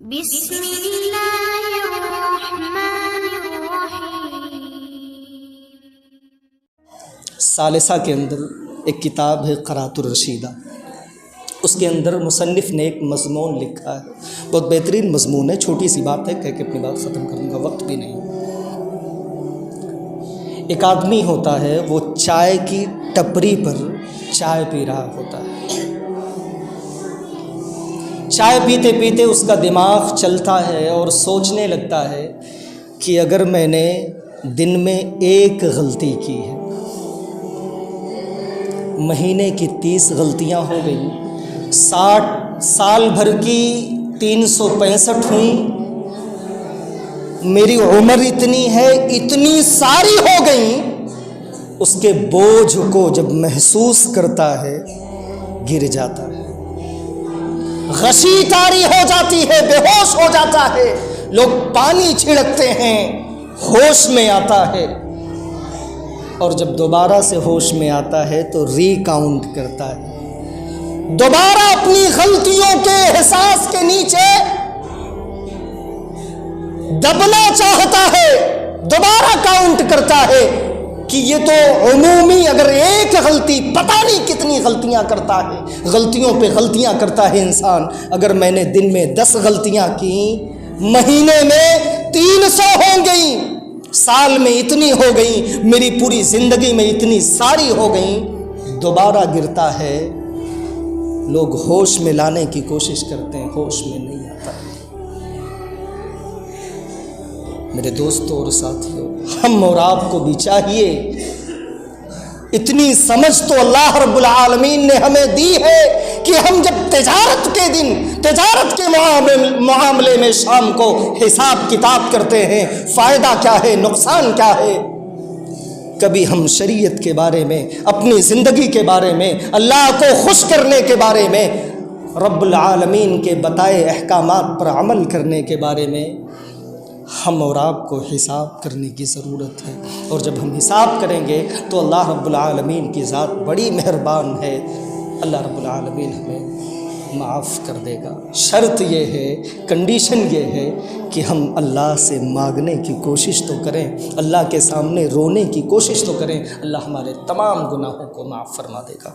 بسم اللہ الرحمن الرحیم۔ ثالثہ کے اندر ایک کتاب ہے قرات الرشیدہ، اس کے اندر مصنف نے ایک مضمون لکھا ہے، بہت بہترین مضمون ہے، چھوٹی سی بات ہے، کہہ کے اپنی بات ختم کروں گا، وقت بھی نہیں۔ ایک آدمی ہوتا ہے، وہ چائے کی ٹپری پر چائے پی رہا ہوتا ہے، چائے پیتے پیتے اس کا دماغ چلتا ہے اور سوچنے لگتا ہے کہ اگر میں نے دن میں ایک غلطی کی ہے، مہینے کی 30 غلطیاں ہو گئیں، 60 سال بھر کی 365 ہوئیں، میری عمر اتنی ہے، اتنی ساری ہو گئیں، اس کے بوجھ کو جب محسوس کرتا ہے گر جاتا ہے، غشی طاری ہو جاتی ہے، بے ہوش ہو جاتا ہے، لوگ پانی چھڑکتے ہیں، ہوش میں آتا ہے، اور جب دوبارہ سے ہوش میں آتا ہے تو ری کاؤنٹ کرتا ہے، دوبارہ اپنی غلطیوں کے احساس کے نیچے دبنا چاہتا ہے، دوبارہ کاؤنٹ کرتا ہے کہ یہ تو عمومی اگر ایک غلطی، پتہ نہیں کتنی غلطیاں کرتا ہے، غلطیوں پہ غلطیاں کرتا ہے انسان، اگر میں نے دن میں 10 غلطیاں کی، مہینے میں 300 ہو گئیں، سال میں اتنی ہو گئیں، میری پوری زندگی میں اتنی ساری ہو گئیں، دوبارہ گرتا ہے، لوگ ہوش میں لانے کی کوشش کرتے ہیں، ہوش میں نہیں آتا۔ میرے دوستوں اور ساتھیوں، ہم اور آپ کو بھی چاہیے، اتنی سمجھ تو اللہ رب العالمین نے ہمیں دی ہے کہ ہم جب تجارت کے دن، تجارت کے معاملے میں شام کو حساب کتاب کرتے ہیں، فائدہ کیا ہے، نقصان کیا ہے، کبھی ہم شریعت کے بارے میں، اپنی زندگی کے بارے میں، اللہ کو خوش کرنے کے بارے میں، رب العالمین کے بتائے احکامات پر عمل کرنے کے بارے میں ہم اور آپ کو حساب کرنے کی ضرورت ہے، اور جب ہم حساب کریں گے تو اللہ رب العالمین کی ذات بڑی مہربان ہے، اللہ رب العالمین ہمیں معاف کر دے گا۔ شرط یہ ہے، کنڈیشن یہ ہے کہ ہم اللہ سے مانگنے کی کوشش تو کریں، اللہ کے سامنے رونے کی کوشش تو کریں، اللہ ہمارے تمام گناہوں کو معاف فرما دے گا۔